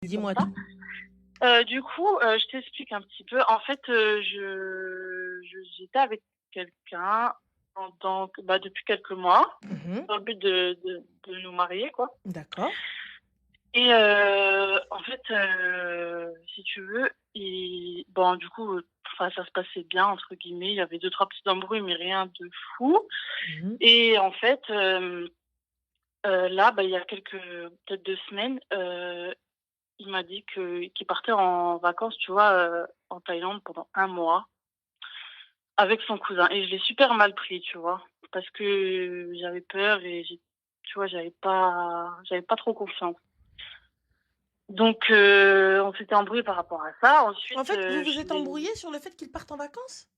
Dis-moi ça. tout. Du coup, je t'explique un petit peu. En fait, j'étais avec quelqu'un depuis quelques mois, Mhm. dans le but de nous marier, quoi. D'accord. Et en fait, si tu veux, bon, du coup, enfin, ça se passait bien, entre guillemets. Il y avait deux, trois petits embrouilles, mais rien de fou. Mhm. Et en fait, là, il y a peut-être 2 semaines, il m'a dit qu'il partait en vacances, tu vois, en Thaïlande pendant un mois avec son cousin. Et je l'ai super mal pris, tu vois, parce que j'avais peur et tu vois, j'avais pas trop confiance. Donc, on s'était embrouillé par rapport à ça. En Ensuite, fait, vous vous êtes embrouillé sur le fait qu'il parte en vacances?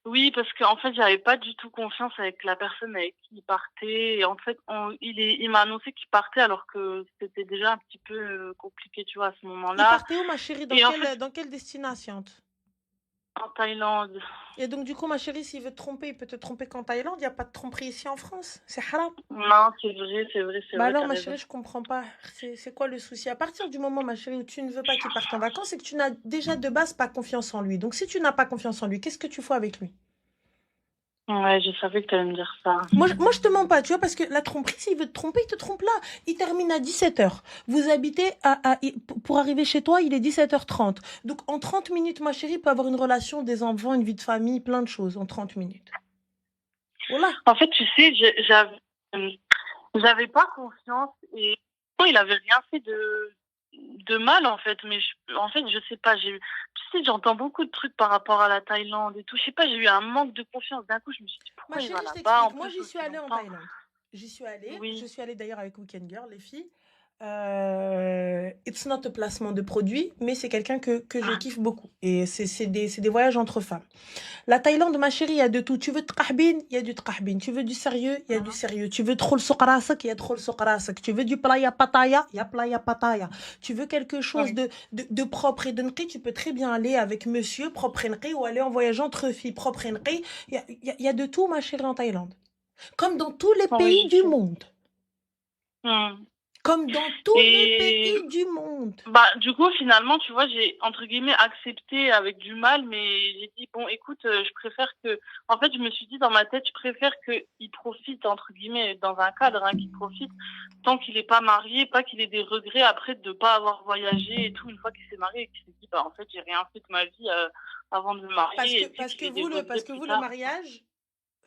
oui, parce qu'en fait, j'avais pas du tout confiance avec la personne avec qui il partait. Et en fait, il m'a annoncé qu'il partait alors que c'était déjà un petit peu compliqué, tu vois, à ce Il moment-là. partait où, ma chérie? Et en fait, Dans quelle destination? en Thaïlande. Et donc, du coup, ma chérie, s'il veut te tromper, il peut te tromper qu'en Thaïlande. Il n'y a pas de tromperie ici en France. C'est haram. Non, c'est vrai, c'est vrai, c'est Bah vrai, alors, t'as ma raison. chérie, je comprends pas. C'est quoi le souci? À partir du moment, ma chérie, où tu ne veux pas qu'il parte en vacances, c'est que tu n'as déjà de base pas confiance en lui. Donc, si tu n'as pas confiance en lui, qu'est-ce que tu fais avec lui? Ouais, je savais que t'allais me dire ça. Moi, je te mens pas, tu vois, parce que la tromperie, s'il veut te tromper, il te trompe là. Il termine à 17h. Vous habitez pour arriver chez toi, il est 17h30. Donc, en 30 minutes, ma chérie, il peut avoir une relation, des enfants, une vie de famille, plein de choses en 30 minutes. Voilà. En fait, tu sais, j'avais pas confiance et il avait rien fait de mal, en fait. Mais en fait, je sais pas, tu sais, j'entends beaucoup de trucs par rapport à la Thaïlande et tout. Je sais pas, j'ai eu un manque de confiance. D'un coup, je me suis dit, Ma pourquoi il va chérie, je là-bas, en t'explique. Moi, plus, j'y suis aussi allée en longtemps? Thaïlande. J'y suis allée. Je Oui. suis allée d'ailleurs avec Weekend Girl, les filles. It's not a placement de produit, mais c'est quelqu'un que je kiffe beaucoup. Et c'est des voyages entre femmes. La Thaïlande, ma chérie, il y a de tout. Tu veux tqahbin, il y a du tqahbin. Tu veux du sérieux, il y a du sérieux. Tu veux trop le soqrasak, il y a trop le soqrasak. Tu veux du playa pataya, il y a playa pataya. Tu veux quelque chose Oui. de propre et de nqi, tu peux très bien aller avec monsieur propre et nqi ou aller en voyage entre filles propre et nqi. Il y a de tout, ma chérie, en Thaïlande. Comme dans tous les Oui, pays je du sais. monde. Hmm. Comme dans tous les Et pays du monde. du coup, finalement, tu vois, j'ai, entre guillemets, accepté avec du mal, mais j'ai dit, bon, écoute, je préfère en fait, je me suis dit dans ma tête, je préfère qu'il profite, entre guillemets, dans un cadre, hein, qu'il profite, tant qu'il n'est pas marié, pas qu'il ait des regrets après de ne pas avoir voyagé et tout, une fois qu'il s'est marié et qu'il s'est dit, en fait, j'ai rien fait de ma vie, avant de me marier, et tu sais qu'il ait des regrets Parce que plus vous, le tard. mariage,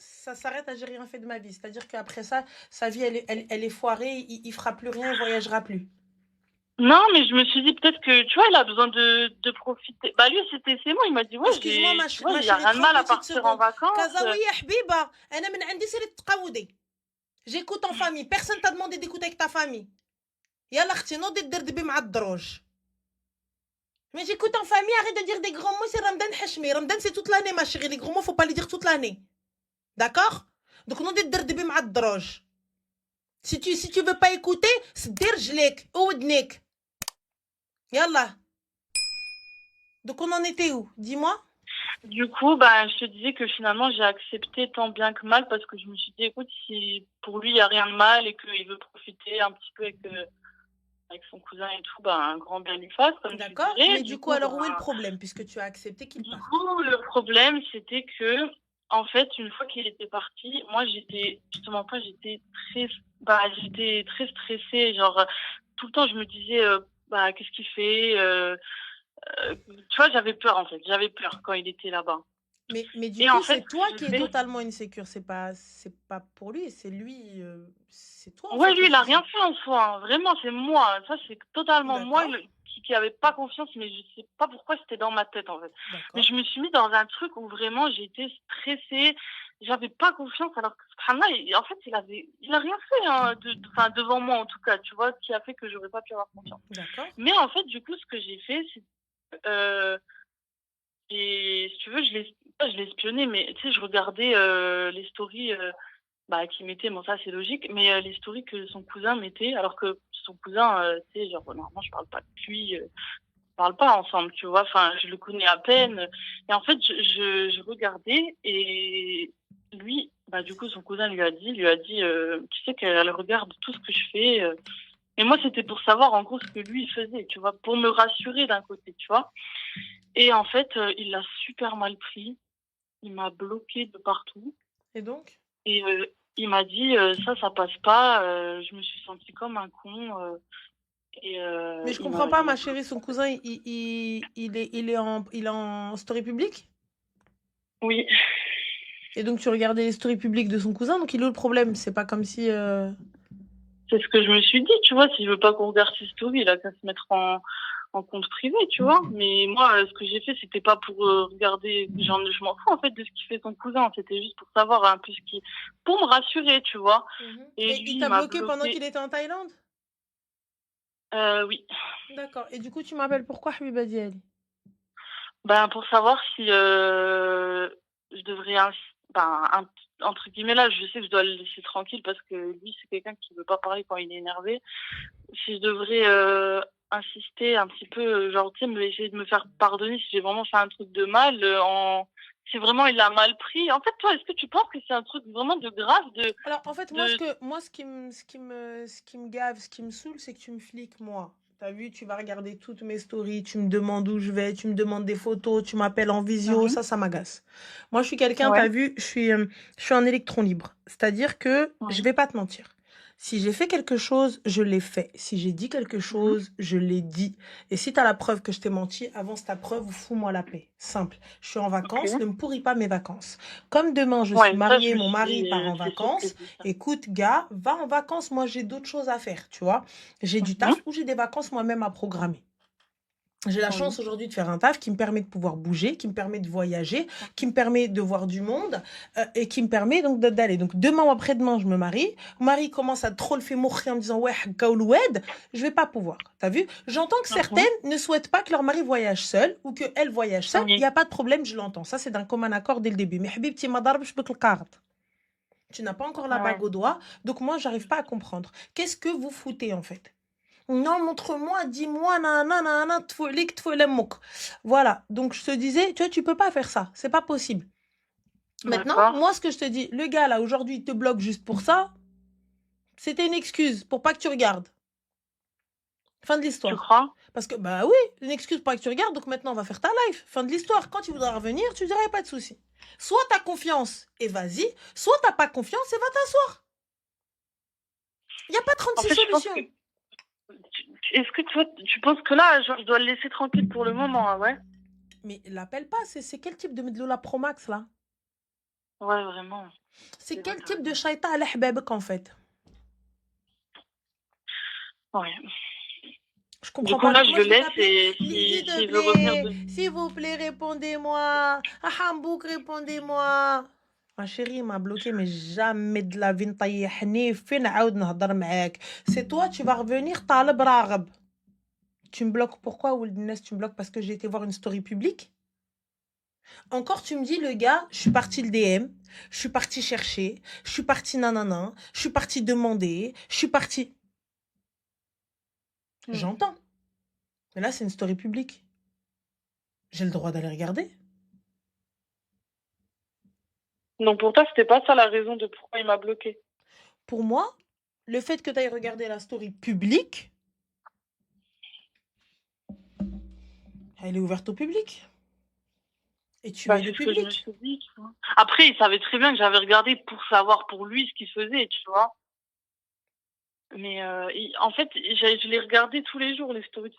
ça s'arrête à j'ai rien fait de ma vie. C'est-à-dire qu'après ça, sa vie, elle est foirée, il fera plus rien, il voyagera plus. Non, mais je me suis dit peut-être que, tu vois, il a besoin de profiter. Bah, lui, c'est moi, il m'a dit, ouais, Excuse-moi, tu vois, ma il y a chérie, rien de 30 mal à petites partir en secondes. vacances. Kazaouia Habiba, أنا من عندي سيرة تقودي. J'écoute en famille. Personne t'a demandé d'écouter avec ta famille. يلا اختي نوضي تدردبي مع الدروج. Mais j'écoute en famille, arrête de dire des grands mots, c'est Ramadan Hashmi. Ramadan, c'est toute l'année, ma chérie. Les grands mots, faut pas les dire toute l'année. D'accord? Donc, نوضي تدردبي مع الدروج. Si tu veux pas écouter, سدي رجليك ودنيك. يلا. Donc, on en était où? Dis-moi. Du coup, je te disais que finalement, j'ai accepté tant bien que mal parce que je me suis dit, écoute, si pour lui, il n'y a rien de mal et qu'il veut profiter un petit peu avec son cousin et tout, un grand bien lui fasse, comme tu D'accord? disais. Mais du coup, alors où est le problème puisque tu as accepté qu'il Du parte? coup, le problème, c'était que, en fait, une fois qu'il était parti, moi, justement pas, j'étais très stressée. Genre, tout le temps, je me disais, qu'est-ce qu'il fait? Tu vois, j'avais peur, en fait. J'avais peur quand il était là-bas. Mais du Et en coup, fait, c'est ce que toi j'ai qui es fait, totalement insécure. C'est pas pour lui, c'est lui. C'est toi, en ouais, fait, lui, le il a souci. rien fait en soi, hein. Vraiment, c'est moi. Ça, c'est totalement moi D'accord? qui avait pas confiance, mais je sais pas pourquoi c'était dans ma tête, en fait. Mais D'accord? je me suis mis dans un truc où vraiment j'étais stressée, j'avais pas confiance, alors que Subhanallah, en fait, il a rien fait, hein, enfin, devant moi, en tout cas, tu vois, ce qui a fait que j'aurais pas pu avoir confiance. D'accord? Mais en fait, du coup, ce que j'ai fait, c'est, si tu veux, je l'ai espionné, mais tu sais, je regardais les stories qu'il mettait, bon ça c'est logique, mais les stories que son cousin mettait, alors que son cousin, tu sais, genre normalement je parle pas de lui, on parle pas ensemble, tu vois, enfin je le connais à peine. Et en fait je regardais et lui, du coup son cousin lui a dit, tu sais qu'elle regarde tout ce que je fais. Mais moi, c'était pour savoir en gros ce que lui faisait, tu vois, pour me rassurer d'un côté, tu vois. Et en fait, il l'a super mal pris. Il m'a bloqué de partout. Et donc? Et il m'a dit ça passe pas. Je me suis sentie comme un con. Mais je Il comprends pas, m'a ma chérie, son cousin, il est en story publique? Oui, Et donc tu regardais les stories publiques de son cousin, donc il est où le problème? C'est pas comme si... c'est ce que je me suis dit, tu vois. S'il veut pas qu'on regarde ses stories, il a qu'à se mettre en compte privé, tu vois. Mais moi, ce que j'ai fait, c'était pas pour regarder. Je m'en fous en fait de ce qu'il fait son cousin. C'était juste pour savoir un peu pour me rassurer, tu vois. Et Et il lui, il t'a m'a bloqué pendant bloqué. qu'il était en Thaïlande? Oui. D'accord. Et du coup, tu m'appelles pourquoi, Habiba Diali? Ben pour savoir si je devrais entre guillemets là, je sais que je dois le laisser tranquille parce que lui c'est quelqu'un qui veut pas parler quand il est énervé. Si je devrais insister un petit peu, genre tu sais, essayer de me faire pardonner si j'ai vraiment fait un truc de mal, si vraiment il l'a mal pris. En fait, toi, est-ce que tu penses que c'est un truc vraiment de grave Alors, en fait, de... moi, ce qui me gave, ce qui me saoule, c'est que tu me fliques, moi. T'as vu, tu vas regarder toutes mes stories, tu me demandes où je vais, tu me demandes des photos, tu m'appelles en visio, Mhm. ça m'agace. Moi, je suis quelqu'un, Ouais. t'as vu, je suis un électron libre. C'est-à-dire que je Ouais. vais pas te mentir. Si j'ai fait quelque chose, je l'ai fait. Si j'ai dit quelque Mhm. chose, je l'ai dit. Et si t'as la preuve que je t'ai menti, avance ta preuve ou fous-moi la paix. Simple. Je suis en Ok. vacances, ne me pourris pas mes vacances. Comme demain, je suis Ouais, ça je mariée, me mon suis mari dit, part en c'est sûr que vacances. c'est ça. Écoute, gars, va en vacances. Moi, j'ai d'autres choses à faire, tu vois. J'ai du Mhm. taf ou j'ai des vacances moi-même à programmer. J'ai la Oui. chance aujourd'hui de faire un taf qui me permet de pouvoir bouger, qui me permet de voyager, qui me permet de voir du monde et qui me permet donc d'aller. Donc demain ou après-demain, je me marie. Mon mari commence à trop le faire mourir en me disant ouais, Gaouloued, je vais pas pouvoir. T'as vu? J'entends que certaines Mhm. ne souhaitent pas que leur mari voyage seul ou qu'elles voyagent seule. Il n'y Oui. a pas de problème, je l'entends. Ça, c'est d'un commun accord dès le début. Mais habibti, ma darbch bik al-qard. Tu n'as pas encore la Ouais. bague au doigt, donc moi, j'arrive pas à comprendre. Qu'est-ce que vous foutez en fait? Non, montre-moi, dis-moi, nanana, tfoulik, tfoulemouk. Voilà, donc je te disais, tu vois, tu peux pas faire ça, c'est pas possible. Maintenant, D'accord. moi, ce que je te dis, le gars là, aujourd'hui, il te bloque juste pour ça, c'était une excuse pour pas que tu regardes. Fin de Tu l'histoire. crois? Parce que, bah oui, une excuse pour pas que tu regardes, donc maintenant, on va faire ta live. Fin de l'histoire. Quand tu voudras revenir, tu diras, pas de souci. Soit t'as confiance et vas-y, soit t'as pas confiance et va t'asseoir. Il n'y a pas En 36 fait, je pense que solutions. est-ce que toi, tu penses que là, genre, je dois le laisser tranquille pour le moment, hein, ouais? Mais l'appelle pas, c'est quel type de Medloula Pro Max là? Ouais, vraiment. C'est C'est vrai, quel t'as type de raison. shaita à l'ahbabek en fait? Ouais. Je Du comprends coup, pas. là, Donc je moi le je vais laisse t'appeler. et S'il te s'il veut revenir plaît, de... s'il vous plaît, répondez-moi. Ah Hambouk, répondez-moi. Ma chérie il m'a bloqué, mais jamais de la vie نطيحني فين نعاود نهضر معاك. C'est toi, tu vas revenir, طالب راغب. Tu me bloques pourquoi, Wildness? Tu me bloques parce que j'ai été voir une story publique? Encore, tu me dis, le gars, je suis partie le DM, je suis partie chercher, je suis partie nanana, je suis partie demander, je suis partie. Hmm. J'entends. Mais là, c'est une story publique. J'ai le droit d'aller regarder. Donc, pour toi, c'était pas ça la raison de pourquoi il m'a bloqué. Pour moi, le fait que tu ailles regarder la story publique, elle est ouverte au public. Et tu Bah, es le c'est ce que je me public. suis dit, tu vois. Après, il savait très bien que j'avais regardé pour savoir pour lui ce qu'il faisait, tu vois. Mais en fait, je l'ai regardé tous les jours, les stories de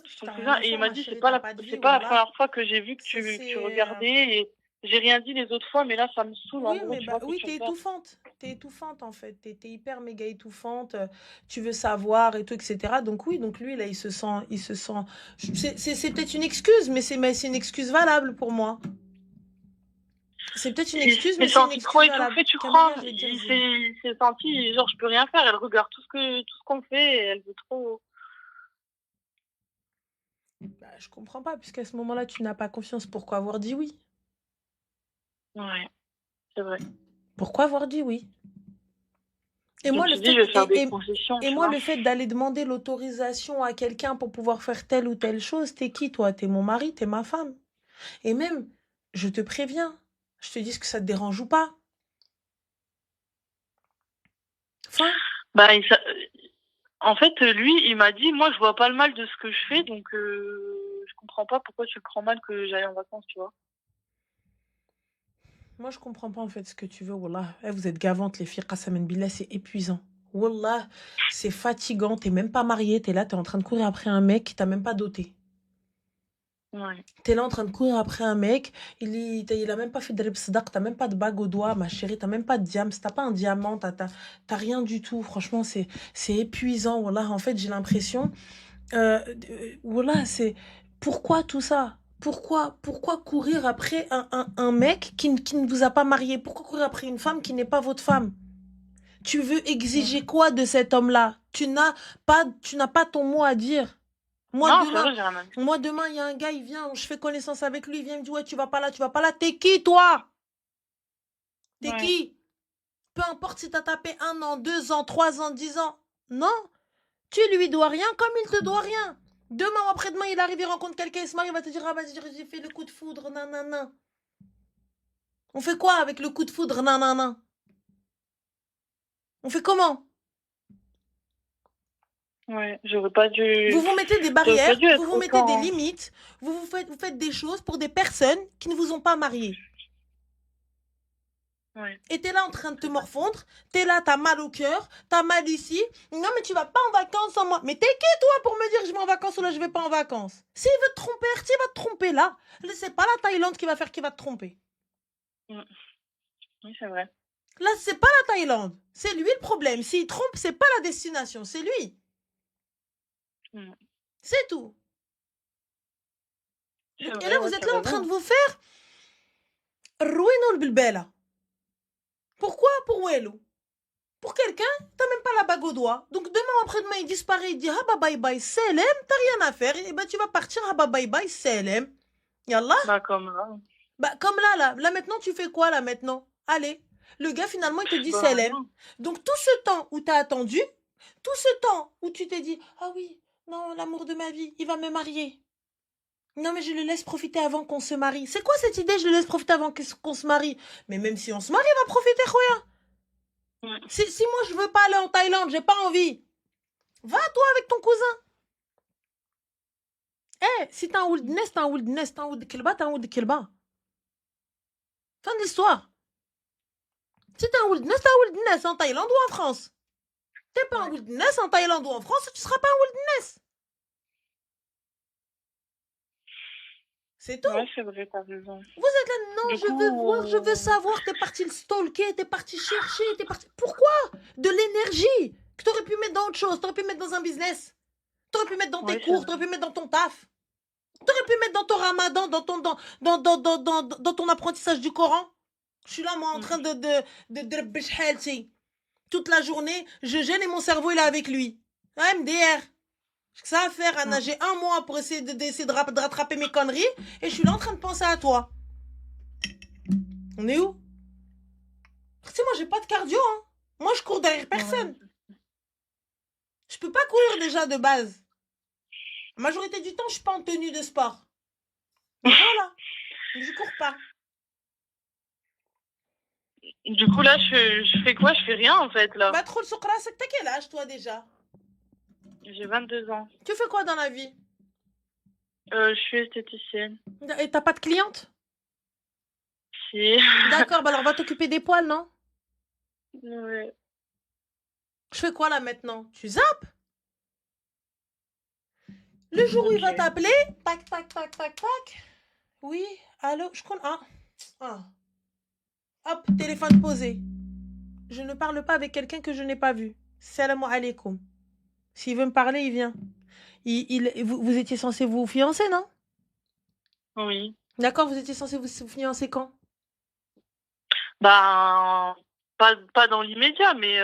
Je son t'ai rien cousin, à et il faire, m'a ma dit, chérie, t'as pas de c'est vie, pas la voilà. première fois que j'ai vu que Ça, tu c'est... regardais, et j'ai rien dit les autres fois, mais là, ça me saoule, en Oui, gros, mais tu bah vois, que oui, tu t'es regardes. étouffante. T'es étouffante en fait. T'es hyper méga étouffante. Tu veux savoir et tout, etc. Donc oui, donc lui là, il se sent. C'est peut-être une excuse, mais c'est une excuse valable pour moi. C'est peut-être une Il excuse, mais s'est c'est une senti trop excuse valable. étouffé, tu crois? Camélia, je vais te dire Zine. Il s'est senti, genre, je peux rien faire, elle regarde tout ce qu'on fait, et elle veut trop. Bah, je comprends pas, puisqu'à ce moment-là, tu n'as pas confiance. Pourquoi avoir dit oui? Ouais, c'est vrai. Pourquoi avoir dit oui? Et Je me moi, le suis dit, fait, je vais faire des concessions, et tu moi, vois. le fait d'aller demander l'autorisation à quelqu'un pour pouvoir faire telle ou telle chose, t'es qui, toi? T'es mon mari, t'es ma femme. Et même, je te préviens, je te dis ce que ça te dérange ou pas. Fin. Bah, En fait, lui, il m'a dit, moi, je vois pas le mal de ce que je fais, donc je comprends pas pourquoi tu le prends mal que j'aille en vacances, tu vois. Moi, je comprends pas en fait ce que tu veux, Wallah. Eh, vous êtes gavantes, les filles. Qassaman billah, c'est épuisant. Wallah, c'est fatigant. T'es même pas mariée. T'es là, t'es en train de courir après un mec qui t'a même pas doté. Ouais. T'es là en train de courir après un mec. Il a même pas fait de ribsdak. T'as même pas de bague au doigt, ma chérie. T'as même pas de diamant. T'as pas un diamant. T'as rien du tout. Franchement, c'est épuisant. Wallah, en fait, j'ai l'impression. Wallah, c'est. Pourquoi tout ça? Pourquoi courir après un mec qui ne vous a pas marié? Pourquoi courir après une femme qui n'est pas votre femme? Tu veux Mm. exiger quoi de cet homme-là? Tu n'as pas ton mot à dire. Moi Non, c'est demain, vrai, j'ai rien dit. moi demain, il y a un gars, il vient, je fais connaissance avec lui, il vient me dire ouais, tu vas pas là, tu vas pas là. T'es qui toi? T'es Ouais. qui? Peu importe si t'as tapé 1 an, 2 ans, 3 ans, 10 ans. Non, tu lui dois rien comme il te doit rien. Demain ou après-demain, il arrive, il rencontre quelqu'un, il se marie, il va te dire ah vas-y, j'ai fait le coup de foudre, nanana. On fait quoi avec le coup de foudre, nanana? On fait comment? Ouais, Vous vous mettez des j'aurais pas barrières, dû vous être vous mettez des autant. limites, vous faites des choses pour des personnes qui ne vous ont pas marié. Ouais, Et t'es là en train de te c'est vrai. morfondre, t'es là, t'as mal au cœur, t'as mal ici. Non, mais tu vas pas en vacances sans moi. Mais t'es qui, toi, pour me dire je vais en vacances ou là je vais pas en vacances? S'il veut te tromper, il va te tromper là. C'est pas la Thaïlande qui va faire qui va te tromper. Mm. Oui, c'est vrai. Là, c'est pas la Thaïlande. C'est lui le problème. S'il trompe, c'est pas la destination, c'est lui. Mm. C'est tout. C'est Et là, vrai, ouais, vous êtes tu as là en train de raison. vous faire ruiner le bilbela. Pourquoi? Pour Welo. Pour quelqu'un, t'as même pas la bague au doigt. Donc demain ou après-demain, il disparaît, il dit ah bah bye bye, Selem, t'as rien à faire. Et ben tu vas partir, ah bah bye bye, Selem. Yallah. Bah, comme là. Bah comme là maintenant tu fais quoi là maintenant? Allez. Le gars finalement il te dit Bah, Selem. non. Donc tout ce temps où t'as attendu, tout ce temps où tu t'es dit ah oui, non, l'amour de ma vie, il va me marier. Non mais je le laisse profiter avant qu'on se marie. C'est quoi cette idée, je le laisse profiter avant qu'on se marie? Mais même si on se marie, il va profiter, quoi. Mm. Si moi je veux pas aller en Thaïlande, j'ai pas envie. Va toi avec ton cousin. Eh, si t'as un wilderness, t'as un wilderness, t'as un wood kilba, t'as un wood kilba. Fin de l'histoire. Si t'as un wilderness, t'as un wilderness en Thaïlande ou en France. T'es pas un Ouais. wilderness en Thaïlande ou en France, tu seras pas un wilderness. C'est Ouais, tout. c'est vrai, t'as raison. Vous êtes là, non, Du je veux voir, je veux coup, savoir. T'es parti le stalker, t'es parti chercher, t'es parti. Pourquoi? De l'énergie que t'aurais pu mettre dans autre chose, t'aurais pu mettre dans un business, t'aurais pu mettre dans tes oui, c'est cours, vrai. t'aurais pu mettre dans ton taf. T'aurais pu mettre dans ton ramadan, dans ton apprentissage du Coran. Je suis là, moi, en Mm. train de toute la journée, je gêne et mon cerveau, il est avec lui. Ouais, MDR. J'ai que ça à faire, Anna. Mm. J'ai un mois pour essayer de rattraper mes conneries et je suis là en train de penser à toi. On est où? Tu sais, moi, j'ai pas de cardio, hein. Moi, je cours derrière Ouais. personne. Je peux pas courir déjà de base. La majorité du temps, je suis pas en tenue de sport. Donc voilà. Donc, je cours pas. Du coup, là, je fais quoi? Je fais rien, en fait, là. Bah, trop le sokra, c'est que t'as quel âge, toi, déjà? J'ai 22 ans. Tu fais quoi dans la vie? Je suis esthéticienne. Et t'as pas de cliente? Si. D'accord, bah alors va t'occuper des poils, non? Ouais. Je fais quoi là maintenant? Tu zappes? Le jour où il va Ok. t'appeler, tac, tac, tac, tac, tac. Oui, allô, je connais. Ah. Hop, téléphone posé. Je ne parle pas avec quelqu'un que je n'ai pas vu. Salam alaikum. S'il veut me parler, il vient. Vous étiez censé vous fiancer, non? Oui. D'accord, vous étiez censé vous fiancer quand? Ben, pas dans l'immédiat, mais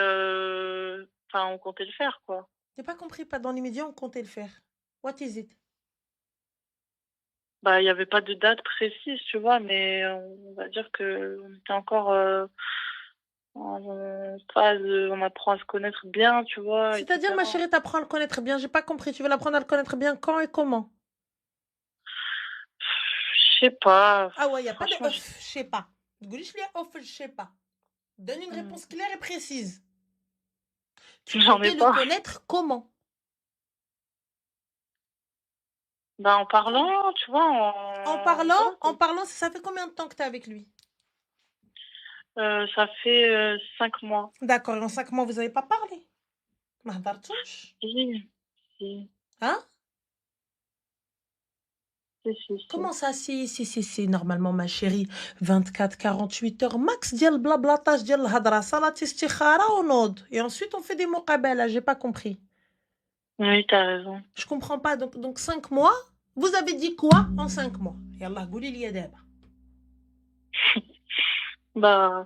enfin, on comptait le faire, quoi. J'ai pas compris, pas dans l'immédiat, on comptait le faire. What is it? Bah, il y avait pas de date précise, tu vois, mais on va dire que on était encore en phase, on apprend à se connaître bien, tu vois, C'est-à-dire, ma etc. chérie, t'apprends à le connaître bien. J'ai pas compris. Tu veux l'apprendre à le connaître bien quand et comment? Je sais pas, Ah ouais, y a pas de franchement, off, je sais pas. Goulish les off, je sais pas. Donne une Hmm. réponse claire et précise. Tu J'en comptais ai le pas. connaître comment? Bah, en parlant, tu vois, voilà, quoi. En parlant, ça fait combien de temps que tu es avec lui? Ça fait 5 mois. D'accord, et en 5 mois, vous n'avez pas parlé? ما هضرتوش؟ Si, si, Hein? si. Comment ça, si, normalement, ma chérie, 24 48 heures max ديال البلابلاطاج ديال الهضره صلاه استخاره ونوض et ensuite on fait des مقابلة, j'ai pas compris. Oui, t'as raison. Je comprends pas. Donc 5 mois, vous avez dit quoi en 5 mois? Yallah, قولي لي دابا. Bah,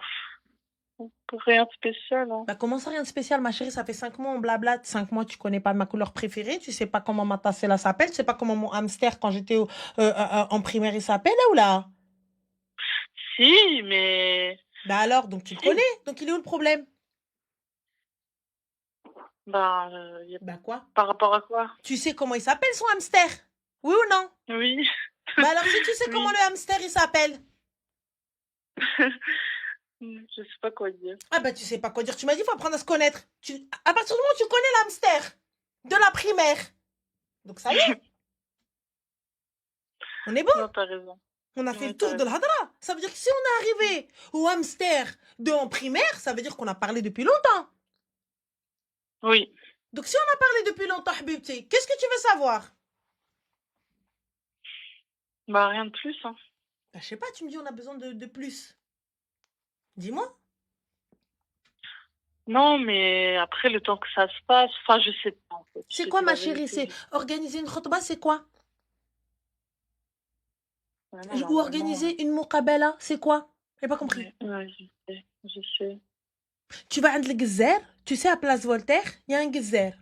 pour rien de spécial, hein. Bah, comment ça, rien de spécial, ma chérie? Ça fait 5 mois, on blablate. 5 mois, tu connais pas ma couleur préférée. Tu sais pas comment ma tasse là s'appelle. Tu sais pas comment mon hamster, quand j'étais en primaire, il s'appelle, ou là? Si, mais... Bah alors, donc tu le Si. connais. Donc il est où le problème? Bah, Bah quoi? par rapport à quoi? Tu sais comment il s'appelle, son hamster? Oui ou non? Oui. Bah alors, si tu sais Oui. comment le hamster, il s'appelle? Je sais pas quoi dire. Ah bah tu sais pas quoi dire. Tu m'as dit, il faut apprendre à se connaître. À partir du moment où tu connais le hamster de la primaire. Donc ça y est. On est bon? Non, t'as raison. On a fait Oui, le tour t'as de l'hadra. Ça veut dire que si on est arrivé au hamster de en primaire, ça veut dire qu'on a parlé depuis longtemps. Oui. Donc si on a parlé depuis longtemps, Habibti, qu'est-ce que tu veux savoir? Bah, rien de plus, hein. Bah, je sais pas, tu me dis on a besoin de plus. Dis-moi. Non, mais après, le temps que ça se passe, enfin, je sais pas, en fait. C'est Je quoi, te dis ma la chérie? vérité. C'est organiser une khutba, c'est quoi? Ouais, non, Ou normalement, organiser une muqabala, c'est quoi? J'ai pas compris. ouais, je sais. Tu vas à le Gzer, tu sais, à Place Voltaire, il y a un Gzer.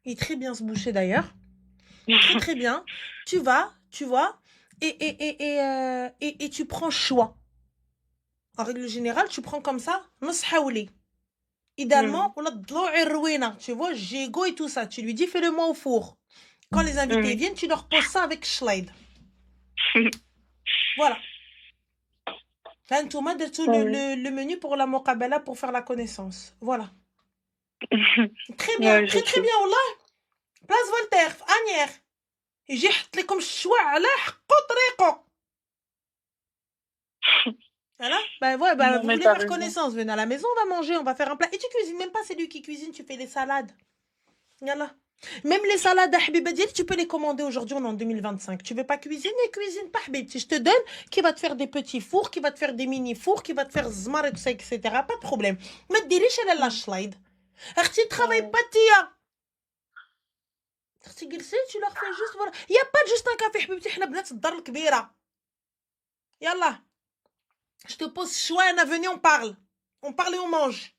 Il est très bien se boucher d'ailleurs. Très très bien. Tu vas, tu vois, et tu prends choix. En règle générale, tu prends comme ça, نصحاولي. Idéalement, on a الضلوع الروينة. Tu vois, Gégo et tout ça. Tu lui dis, fais-le-moi au four. Quand les invités viennent, tu leur poses ça avec Schleit. Voilà. Là, Ntouma, درتو le menu pour la muqabala pour faire la connaissance. Voilà. Très bien, Ouais, je très très sais. bien, والله. Place Voltaire, في Agnières. يجي يحط لكم الشواع على حقه طريقه. Voilà. Bah ouais, bah Non, vous mais voulez t'as faire raison. connaissance, venez à la maison, on va manger, on va faire un plat. Et tu cuisines même pas, c'est lui qui cuisine, tu fais les salades. Yallah. Même les salades à Habiba Diel, tu peux les commander aujourd'hui, on est en 2025. Tu veux pas cuisiner, cuisine pas Habibti. Je te donne qui va te faire des petits fours, qui va te faire des mini fours, qui va te faire zmar et tout ça, etc. Pas de problème. Mais dis-les chez la slide. Arti, travaille pas, tia. Arti, tu leur fais juste, voilà. Il y a pas juste un café Habibti, احنا بنات الدار الكبيرة. Yallah. Je te pose choix, venez, on parle. On parle et on mange.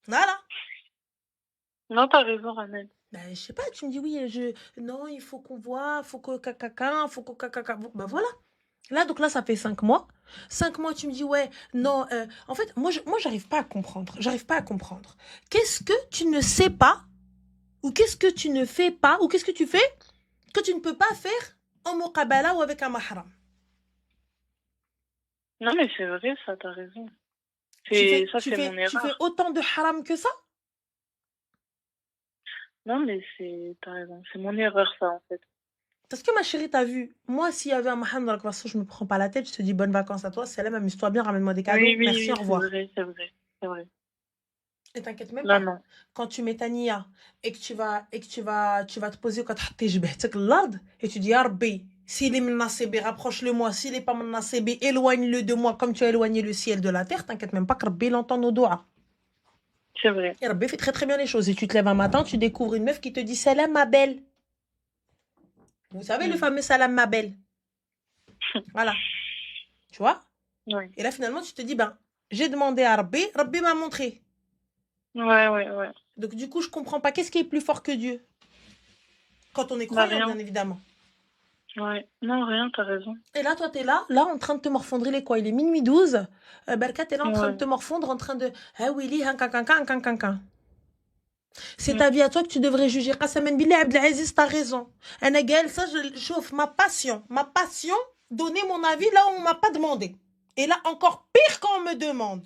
Voilà. Non, t'as raison, Ramel. Ben, je sais pas, tu me dis oui, non, il faut qu'on voit, faut que caca, faut que caca. Ben voilà. Là, donc là, ça fait 5 mois. 5 mois, tu me dis, ouais, non. En fait, moi, j'arrive pas à comprendre. J'arrive pas à comprendre. Qu'est-ce que tu ne sais pas, ou qu'est-ce que tu ne fais pas, ou qu'est-ce que tu fais que tu ne peux pas faire en muqabala ou avec un mahram? Non, mais c'est vrai, ça, t'as raison. Tu fais mon erreur. autant de haram que ça? Non, mais t'as raison. C'est mon erreur, ça, en fait. Parce que ma chérie, t'as vu, moi, s'il y avait un mahram dans la conversation, je me prends pas la tête, je te dis bonnes vacances à toi, salam, amuse-toi bien, ramène-moi des cadeaux, Oui, merci, au revoir. c'est vrai. Et t'inquiète même Là, pas. non. Quand tu mets ta niya et que tu vas te poser quand tu جبهتك l'ard et tu dis Ya Rabbi, s'il est min nasibi, rapproche-le-moi, s'il est pas min nasibi, éloigne-le de moi comme tu as éloigné le ciel de la terre, t'inquiète même pas que Rabbi l'entend nos doigts. C'est vrai. Et Rabbi fait très très bien les choses. Et tu te lèves un matin, tu découvres une meuf qui te dit salam ma belle. Vous savez le fameux salam ma belle. Voilà. Tu vois? Oui. Et là finalement tu te dis ben j'ai demandé à Rabbi, Rabbi m'a montré. Ouais. Donc du coup je comprends pas qu'est-ce qui est plus fort que Dieu. Quand on est croyant, bien évidemment. Ouais. Non, rien, t'as raison. Et là, toi, t'es là, en train de te morfondre. Il est quoi? Il est minuit 12. Berka, t'es là en train de te morfondre, en train de... Ah, Willy, c'est ta vie à toi que tu devrais juger. Qasamen billah, Abdelaziz, t'as raison. Anagaël, ça, je chauffe ma passion. Ma passion, donner mon avis là où on m'a pas demandé. Et là, encore pire quand on me demande.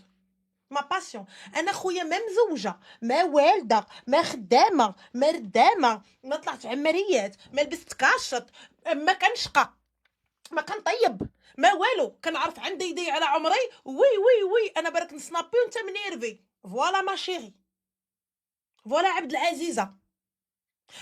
ما باسيون. انا خويا ما مزوجه، ما والده، ما خدامه، ما ردامه، ما طلعت عمريات، ما لبست كاشط، ما كنشقى، ما كنطيب، ما والو. كنعرف عندي يدي على عمري. وي انا برك نسنابي وانت منيرفي. فوالا ما شيري، فوالا عبد العزيزه.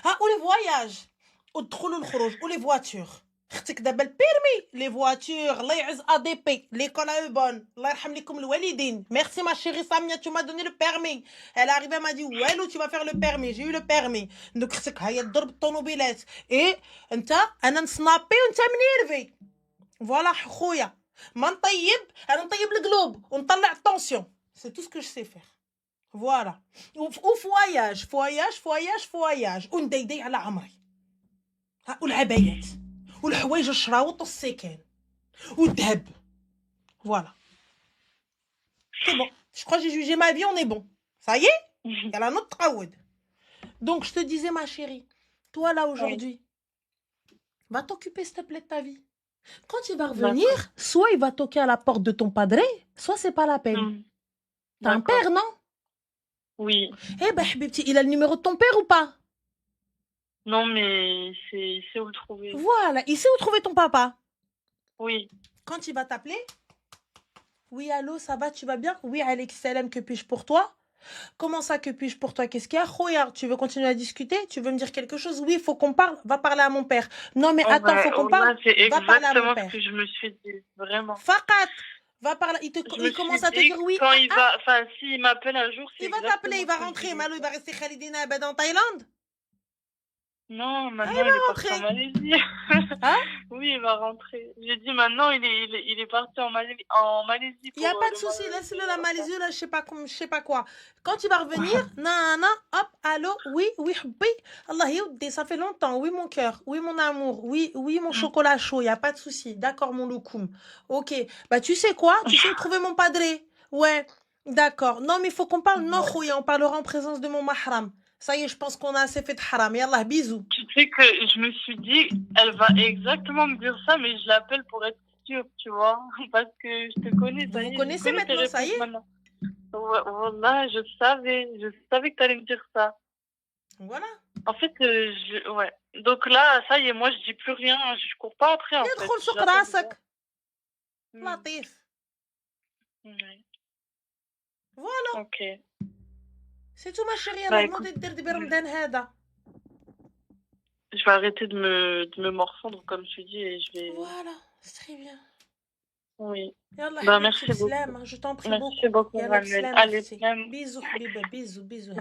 ها ولي فواياج والدخول والخروج ولي فواتور. اختك دابا البيرمي لي فواتور الله يعز ادي بي ليكول بون الله يرحم لكم الوالدين. ميرسي ما شيري ساميه tu m'as donné le permis. Elle est arrivée m'a dit والو tu vas faire le permis. J'ai eu le permis. دوك اختك هيا تضرب الطوموبيلات. ايه انت انا نسنابي وانت منيرفي. فوالا خويا ما نطيب، انا نطيب القلوب ونطلع الطونسيون. سي تو سكو جو سي فير. فوالا فواياج ونديدي على عمري. ها والعبايات والحوايج الشراوط والسيكان والذهب. فوالا سي بون. Je crois que j'ai jugé ma vie, on est bon. Ça y est, elle a notre تقود. Donc je te disais ma chérie, toi là aujourd'hui, va t'occuper s'il te plaît de ta vie. Quand il va revenir, soit il va toquer à la porte de ton padré, soit c'est pas la peine. T'as un père, non? Oui. Eh ben Habibti, il a le numéro de ton père ou pas? Non, mais c'est où le trouver. Voilà, il sait où trouver ton papa. Oui. Quand il va t'appeler, oui, allô, ça va, tu vas bien? Oui, Alex Salam, que puis-je pour toi? Comment ça, que puis-je pour toi? Qu'est-ce qu'il y a? Khoya, tu veux continuer à discuter? Tu veux me dire quelque chose? Oui, faut qu'on parle. Va parler à mon père. Non, mais attends, faut qu'on parle. C'est Va parler à mon exactement père. ce que je me suis dit, vraiment. Fakat, va parler. Il commence à te dire oui. Quand il va, enfin, s'il m'appelle un jour, c'est il va t'appeler, il va rentrer. Malo, il va rester Khalidina Abed en Thaïlande? Non, maintenant il est parti en Malaisie. Hein? Oui, il va rentrer. J'ai dit maintenant il est parti en Malaisie. Il n'y a pas de souci, laisse-le la Malaisie, là, je sais pas quoi. Quand il va revenir, nana, hop, allô, oui, hubbi. Allah youdé, ça fait longtemps. Oui, mon cœur, oui, mon amour, oui, mon chocolat chaud, il n'y a pas de souci. D'accord, mon loukoum. Ok, bah tu sais quoi? Tu sais où trouver mon padré? Ouais, d'accord. Non, mais il faut qu'on parle. Non, Khouya, on parlera en présence de mon mahram. Ça y est, je pense qu'on a assez fait de haram. Yallah, bisous. Tu sais que je me suis dit, elle va exactement me dire ça, mais je l'appelle pour être sûre, tu vois, parce que je te connais. Vous vous connaissez maintenant, ça y est? Voilà, je savais que tu allais me dire ça. Voilà. En fait, ouais. Donc là, ça y est, moi je dis plus rien, je cours pas après en fait. يدخل سوق راسك. لطيف. Voilà. Ok. C'est tout ma chérie, alors demande de dire de Ramadan hada. Je vais arrêter de me morfondre comme tu dis et je vais. Voilà, c'est très bien. Oui. Yallah, Bah, merci beaucoup. Je t'en prie beaucoup. Merci beaucoup. Allez, Bisous, bisous.